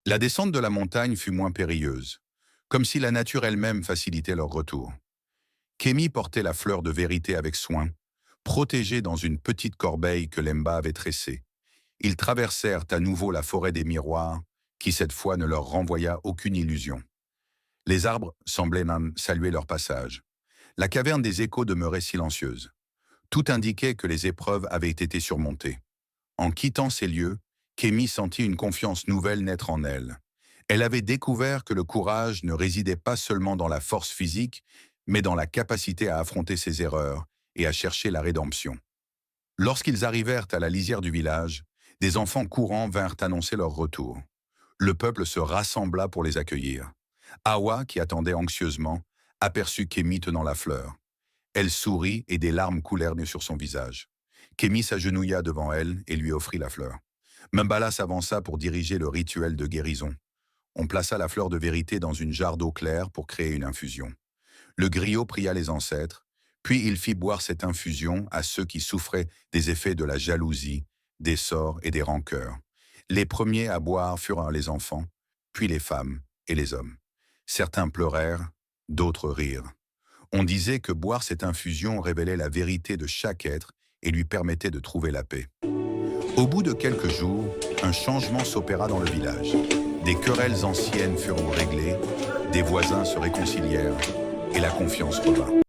La descente de la montagne fut moins périlleuse, comme si la nature elle-même facilitait leur retour. Kémy portait la fleur de vérité avec soin, protégée dans une petite corbeille que Lemba avait tressée. Ils traversèrent à nouveau la forêt des miroirs, qui cette fois ne leur renvoya aucune illusion. Les arbres semblaient même saluer leur passage. La caverne des échos demeurait silencieuse. Tout indiquait que les épreuves avaient été surmontées. En quittant ces lieux, Kémy sentit une confiance nouvelle naître en elle. Elle avait découvert que le courage ne résidait pas seulement dans la force physique, mais dans la capacité à affronter ses erreurs et à chercher la rédemption. Lorsqu'ils arrivèrent à la lisière du village, des enfants courants vinrent annoncer leur retour. Le peuple se rassembla pour les accueillir. Awa, qui attendait anxieusement, aperçut Kémy tenant la fleur. Elle sourit et des larmes coulèrent sur son visage. Kémy s'agenouilla devant elle et lui offrit la fleur. Mbala s'avança pour diriger le rituel de guérison. On plaça la fleur de vérité dans une jarre d'eau claire pour créer une infusion. Le griot pria les ancêtres, puis il fit boire cette infusion à ceux qui souffraient des effets de la jalousie, des sorts et des rancœurs. Les premiers à boire furent les enfants, puis les femmes et les hommes. Certains pleurèrent, d'autres rirent. On disait que boire cette infusion révélait la vérité de chaque être et lui permettait de trouver la paix. Au bout de quelques jours, un changement s'opéra dans le village. Des querelles anciennes furent réglées, des voisins se réconcilièrent et la confiance revint.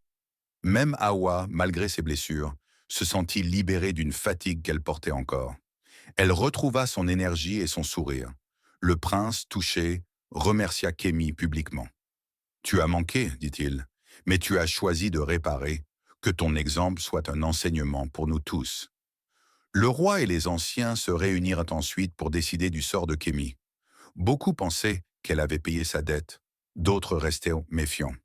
Même Awa, malgré ses blessures, se sentit libérée d'une fatigue qu'elle portait encore. Elle retrouva son énergie et son sourire. Le prince, touché, remercia Kémy publiquement. « Tu as manqué, dit-il, mais tu as choisi de réparer. Que ton exemple soit un enseignement pour nous tous. » Le roi et les anciens se réunirent ensuite pour décider du sort de Kémy. Beaucoup pensaient qu'elle avait payé sa dette, d'autres restaient méfiants.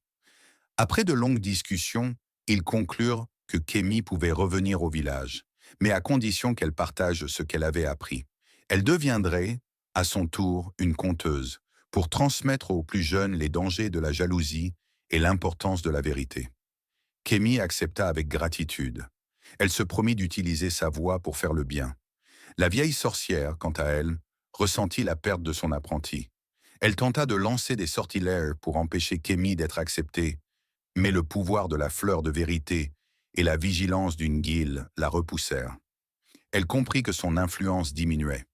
Après de longues discussions, ils conclurent que Kémy pouvait revenir au village, mais à condition qu'elle partage ce qu'elle avait appris. Elle deviendrait, à son tour, une conteuse, pour transmettre aux plus jeunes les dangers de la jalousie et l'importance de la vérité. Kémy accepta avec gratitude. Elle se promit d'utiliser sa voix pour faire le bien. La vieille sorcière, quant à elle, ressentit la perte de son apprenti. Elle tenta de lancer des sortilèges pour empêcher Kémy d'être acceptée, mais le pouvoir de la fleur de vérité et la vigilance d'une guilde la repoussèrent. Elle comprit que son influence diminuait.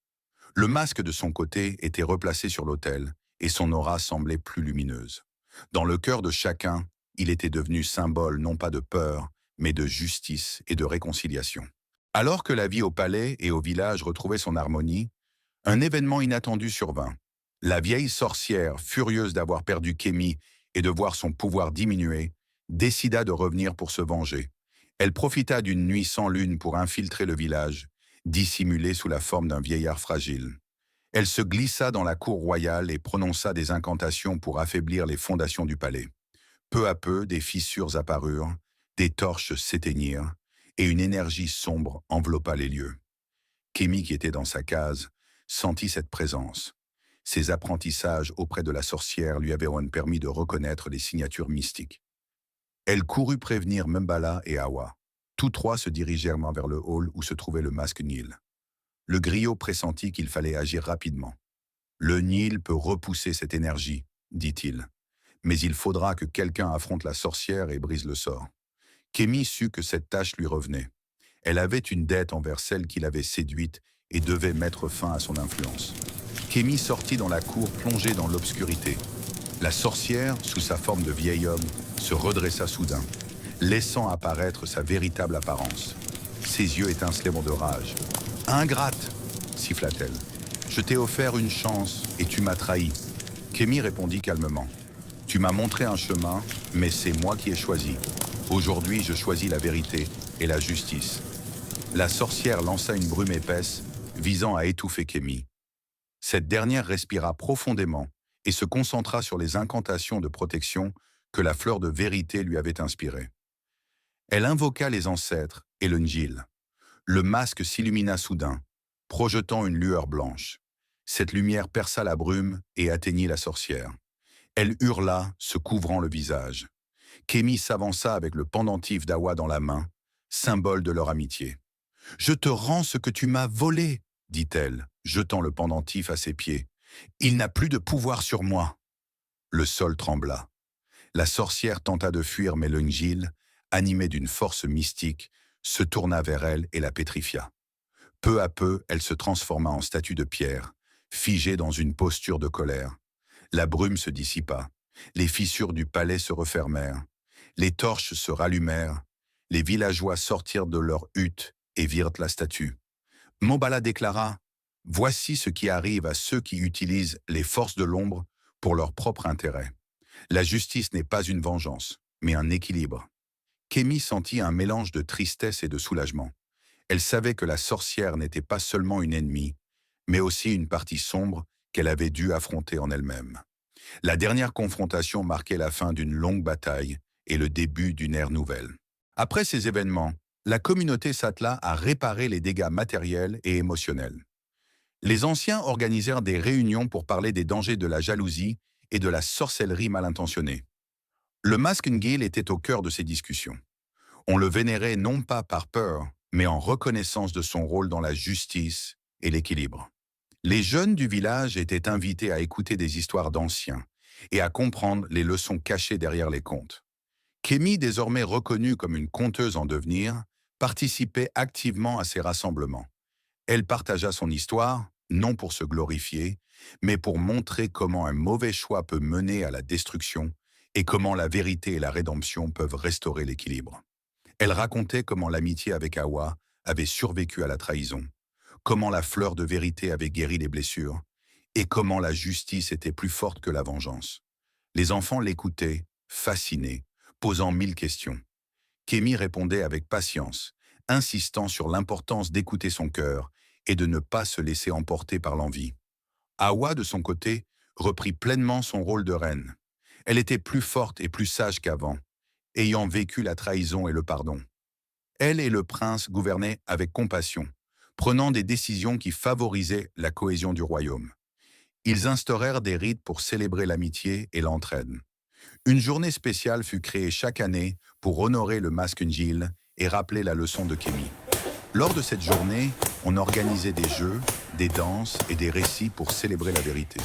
Le masque de son côté était replacé sur l'autel et son aura semblait plus lumineuse. Dans le cœur de chacun, il était devenu symbole non pas de peur, mais de justice et de réconciliation. Alors que la vie au palais et au village retrouvait son harmonie, un événement inattendu survint. La vieille sorcière, furieuse d'avoir perdu Kémy et de voir son pouvoir diminuer, décida de revenir pour se venger. Elle profita d'une nuit sans lune pour infiltrer le village, dissimulée sous la forme d'un vieillard fragile. Elle se glissa dans la cour royale et prononça des incantations pour affaiblir les fondations du palais. Peu à peu, des fissures apparurent, des torches s'éteignirent, et une énergie sombre enveloppa les lieux. Kémy, qui était dans sa case, sentit cette présence. Ses apprentissages auprès de la sorcière lui avaient permis de reconnaître les signatures mystiques. Elle courut prévenir Mbala et Awa. Tous trois se dirigèrent vers le hall où se trouvait le masque Nil. Le griot pressentit qu'il fallait agir rapidement. « Le Nil peut repousser cette énergie, dit-il. Mais il faudra que quelqu'un affronte la sorcière et brise le sort. » Kémy sut que cette tâche lui revenait. Elle avait une dette envers celle qui l'avait séduite et devait mettre fin à son influence. Kémy sortit dans la cour plongée dans l'obscurité. La sorcière, sous sa forme de vieil homme, se redressa soudain, laissant apparaître sa véritable apparence. Ses yeux étincelaient de rage. « Ingrate !» siffla-t-elle. « Je t'ai offert une chance et tu m'as trahi. » Kémy répondit calmement. « Tu m'as montré un chemin, mais c'est moi qui ai choisi. Aujourd'hui, je choisis la vérité et la justice. » La sorcière lança une brume épaisse, visant à étouffer Kémy. Cette dernière respira profondément et se concentra sur les incantations de protection que la fleur de vérité lui avait inspirées. Elle invoqua les ancêtres et le Njil. Le masque s'illumina soudain, projetant une lueur blanche. Cette lumière perça la brume et atteignit la sorcière. Elle hurla, se couvrant le visage. Kémy s'avança avec le pendentif d'Awa dans la main, symbole de leur amitié. « Je te rends ce que tu m'as volé, dit-elle, jetant le pendentif à ses pieds. Il n'a plus de pouvoir sur moi. Le sol trembla. La sorcière tenta de fuir, mais Lungil, animée d'une force mystique, se tourna vers elle et la pétrifia. Peu à peu, elle se transforma en statue de pierre, figée dans une posture de colère. La brume se dissipa. Les fissures du palais se refermèrent. Les torches se rallumèrent. Les villageois sortirent de leurs huttes et virent la statue. Mobala déclara « Voici ce qui arrive à ceux qui utilisent les forces de l'ombre pour leur propre intérêt. La justice n'est pas une vengeance, mais un équilibre. » Kémi sentit un mélange de tristesse et de soulagement. Elle savait que la sorcière n'était pas seulement une ennemie, mais aussi une partie sombre qu'elle avait dû affronter en elle-même. La dernière confrontation marquait la fin d'une longue bataille et le début d'une ère nouvelle. Après ces événements, la communauté s'attela à réparer les dégâts matériels et émotionnels. Les anciens organisèrent des réunions pour parler des dangers de la jalousie et de la sorcellerie mal intentionnée. Le masque Ngil était au cœur de ces discussions. On le vénérait non pas par peur, mais en reconnaissance de son rôle dans la justice et l'équilibre. Les jeunes du village étaient invités à écouter des histoires d'anciens et à comprendre les leçons cachées derrière les contes. Kémi, désormais reconnue comme une conteuse en devenir, participait activement à ces rassemblements. Elle partagea son histoire, non pour se glorifier, mais pour montrer comment un mauvais choix peut mener à la destruction et comment la vérité et la rédemption peuvent restaurer l'équilibre. Elle racontait comment l'amitié avec Awa avait survécu à la trahison, comment la fleur de vérité avait guéri les blessures, et comment la justice était plus forte que la vengeance. Les enfants l'écoutaient, fascinés, posant 1000 questions. Kémi répondait avec patience, insistant sur l'importance d'écouter son cœur et de ne pas se laisser emporter par l'envie. Awa, de son côté, reprit pleinement son rôle de reine. Elle était plus forte et plus sage qu'avant, ayant vécu la trahison et le pardon. Elle et le prince gouvernaient avec compassion, prenant des décisions qui favorisaient la cohésion du royaume. Ils instaurèrent des rites pour célébrer l'amitié et l'entraide. Une journée spéciale fut créée chaque année pour honorer le masque Njil et rappeler la leçon de Kémi. Lors de cette journée, on organisait des jeux, des danses et des récits pour célébrer la vérité.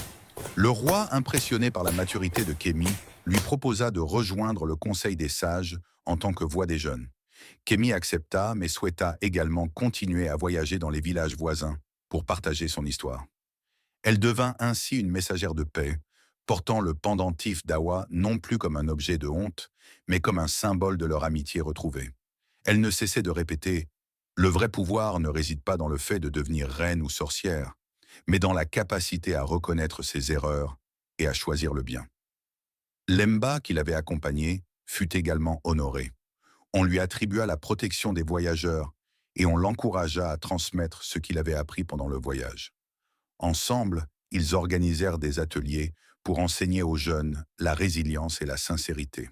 Le roi, impressionné par la maturité de Kémi, lui proposa de rejoindre le Conseil des sages en tant que voix des jeunes. Kémi accepta, mais souhaita également continuer à voyager dans les villages voisins pour partager son histoire. Elle devint ainsi une messagère de paix, portant le pendentif d'Awa non plus comme un objet de honte, mais comme un symbole de leur amitié retrouvée. Elle ne cessait de répéter « Le vrai pouvoir ne réside pas dans le fait de devenir reine ou sorcière, mais dans la capacité à reconnaître ses erreurs et à choisir le bien. » Lemba, qui l'avait accompagnée, fut également honoré. On lui attribua la protection des voyageurs et on l'encouragea à transmettre ce qu'il avait appris pendant le voyage. Ensemble, ils organisèrent des ateliers pour enseigner aux jeunes la résilience et la sincérité.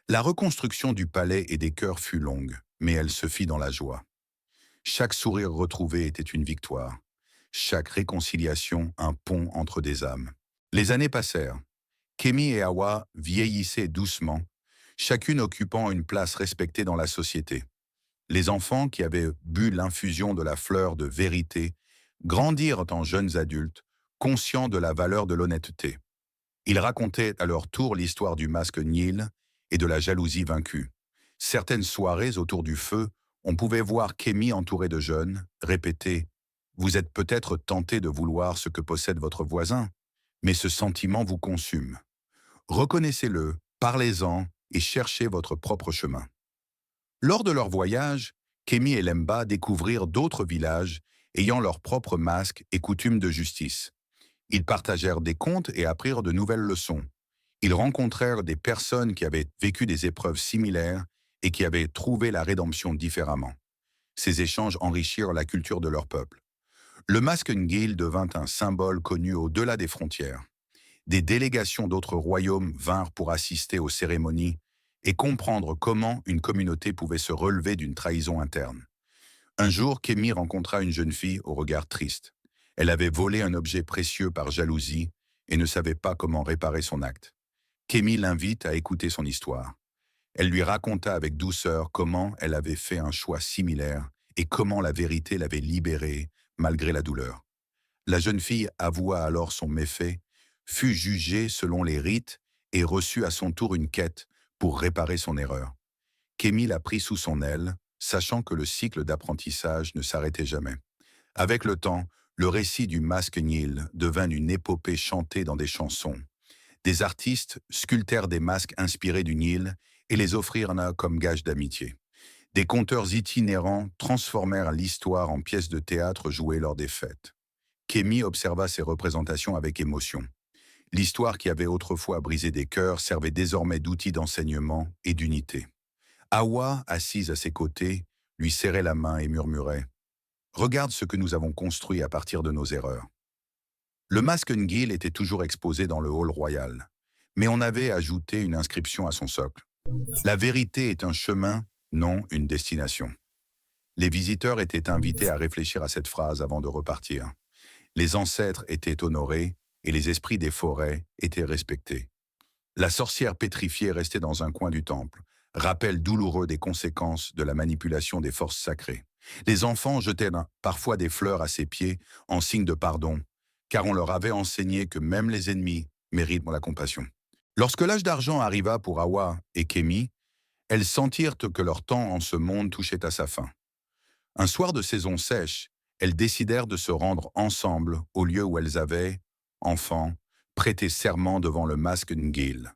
La reconstruction du palais et des cœurs fut longue, mais elle se fit dans la joie. Chaque sourire retrouvé était une victoire. Chaque réconciliation un pont entre des âmes. Les années passèrent. Kémi et Awa vieillissaient doucement, chacune occupant une place respectée dans la société. Les enfants qui avaient bu l'infusion de la fleur de vérité grandirent en jeunes adultes, conscients de la valeur de l'honnêteté. Ils racontaient à leur tour l'histoire du masque Nil et de la jalousie vaincue. Certaines soirées autour du feu, on pouvait voir Kémi entouré de jeunes, répéter « Vous êtes peut-être tenté de vouloir ce que possède votre voisin, mais ce sentiment vous consume. Reconnaissez-le, parlez-en et cherchez votre propre chemin. » Lors de leur voyage, Kémi et Lemba découvrirent d'autres villages ayant leurs propres masques et coutumes de justice. Ils partagèrent des contes et apprirent de nouvelles leçons. Ils rencontrèrent des personnes qui avaient vécu des épreuves similaires et qui avaient trouvé la rédemption différemment. Ces échanges enrichirent la culture de leur peuple. Le masque Ngil devint un symbole connu au-delà des frontières. Des délégations d'autres royaumes vinrent pour assister aux cérémonies et comprendre comment une communauté pouvait se relever d'une trahison interne. Un jour, Kémi rencontra une jeune fille au regard triste. Elle avait volé un objet précieux par jalousie et ne savait pas comment réparer son acte. Kémi l'invite à écouter son histoire. Elle lui raconta avec douceur comment elle avait fait un choix similaire et comment la vérité l'avait libérée malgré la douleur. La jeune fille avoua alors son méfait, fut jugée selon les rites et reçut à son tour une quête pour réparer son erreur. Kémy la prit sous son aile, sachant que le cycle d'apprentissage ne s'arrêtait jamais. Avec le temps, le récit du masque Nil devint une épopée chantée dans des chansons. Des artistes sculptèrent des masques inspirés du Nil et les offrirent là comme gage d'amitié. Des conteurs itinérants transformèrent l'histoire en pièces de théâtre jouées lors des fêtes. Kémy observa ces représentations avec émotion. L'histoire qui avait autrefois brisé des cœurs servait désormais d'outil d'enseignement et d'unité. Hawa, assise à ses côtés, lui serrait la main et murmurait « Regarde ce que nous avons construit à partir de nos erreurs. » Le masque Ngil était toujours exposé dans le hall royal, mais on avait ajouté une inscription à son socle. La vérité est un chemin, non une destination. Les visiteurs étaient invités à réfléchir à cette phrase avant de repartir. Les ancêtres étaient honorés et les esprits des forêts étaient respectés. La sorcière pétrifiée restait dans un coin du temple, rappel douloureux des conséquences de la manipulation des forces sacrées. Les enfants jetaient parfois des fleurs à ses pieds en signe de pardon, car on leur avait enseigné que même les ennemis méritent la compassion. Lorsque l'âge d'argent arriva pour Hawa et Kémy, elles sentirent que leur temps en ce monde touchait à sa fin. Un soir de saison sèche, elles décidèrent de se rendre ensemble au lieu où elles avaient, enfants, prêté serment devant le masque Ngil.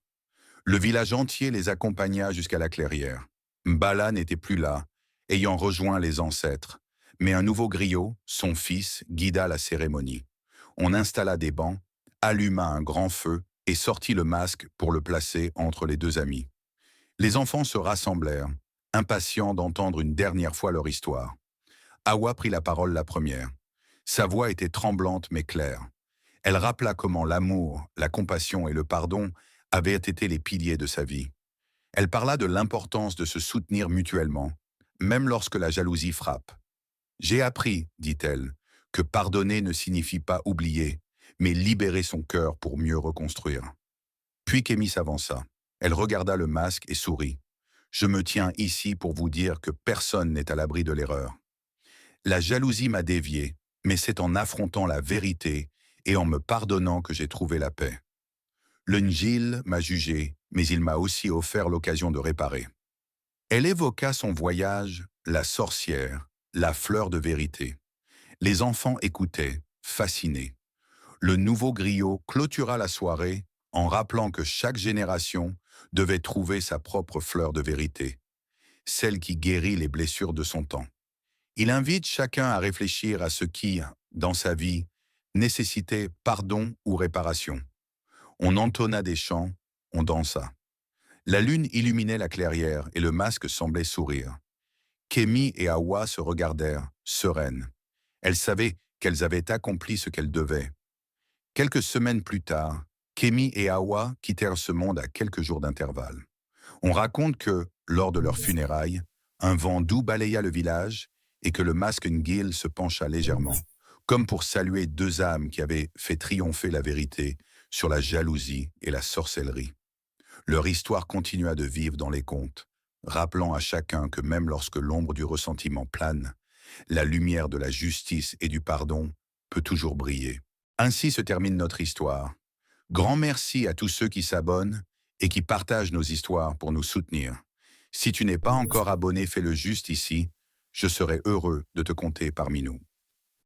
Le village entier les accompagna jusqu'à la clairière. Mbala n'était plus là, ayant rejoint les ancêtres, mais un nouveau griot, son fils, guida la cérémonie. On installa des bancs, alluma un grand feu et sortit le masque pour le placer entre les deux amis. Les enfants se rassemblèrent, impatients d'entendre une dernière fois leur histoire. Hawa prit la parole la première. Sa voix était tremblante mais claire. Elle rappela comment l'amour, la compassion et le pardon avaient été les piliers de sa vie. Elle parla de l'importance de se soutenir mutuellement, même lorsque la jalousie frappe. « J'ai appris, dit-elle, que pardonner ne signifie pas oublier, mais libérer son cœur pour mieux reconstruire. » Puis Kémy s'avança. Elle regarda le masque et sourit. « Je me tiens ici pour vous dire que personne n'est à l'abri de l'erreur. La jalousie m'a dévié, mais c'est en affrontant la vérité et en me pardonnant que j'ai trouvé la paix. Le Njil m'a jugé, mais il m'a aussi offert l'occasion de réparer. » Elle évoqua son voyage, la sorcière, la fleur de vérité. Les enfants écoutaient, fascinés. Le nouveau griot clôtura la soirée en rappelant que chaque génération devait trouver sa propre fleur de vérité, celle qui guérit les blessures de son temps. Il invite chacun à réfléchir à ce qui, dans sa vie, nécessitait pardon ou réparation. On entonna des chants, on dansa. La lune illuminait la clairière et le masque semblait sourire. Kémy et Hawa se regardèrent, sereines. Elles savaient qu'elles avaient accompli ce qu'elles devaient. Quelques semaines plus tard, Kémy et Hawa quittèrent ce monde à quelques jours d'intervalle. On raconte que, lors de leurs funérailles, un vent doux balaya le village et que le masque Ngil se pencha légèrement, comme pour saluer deux âmes qui avaient fait triompher la vérité sur la jalousie et la sorcellerie. Leur histoire continua de vivre dans les contes, rappelant à chacun que même lorsque l'ombre du ressentiment plane, la lumière de la justice et du pardon peut toujours briller. Ainsi se termine notre histoire. Grand merci à tous ceux qui s'abonnent et qui partagent nos histoires pour nous soutenir. Si tu n'es pas encore abonné, fais-le juste ici. Je serai heureux de te compter parmi nous.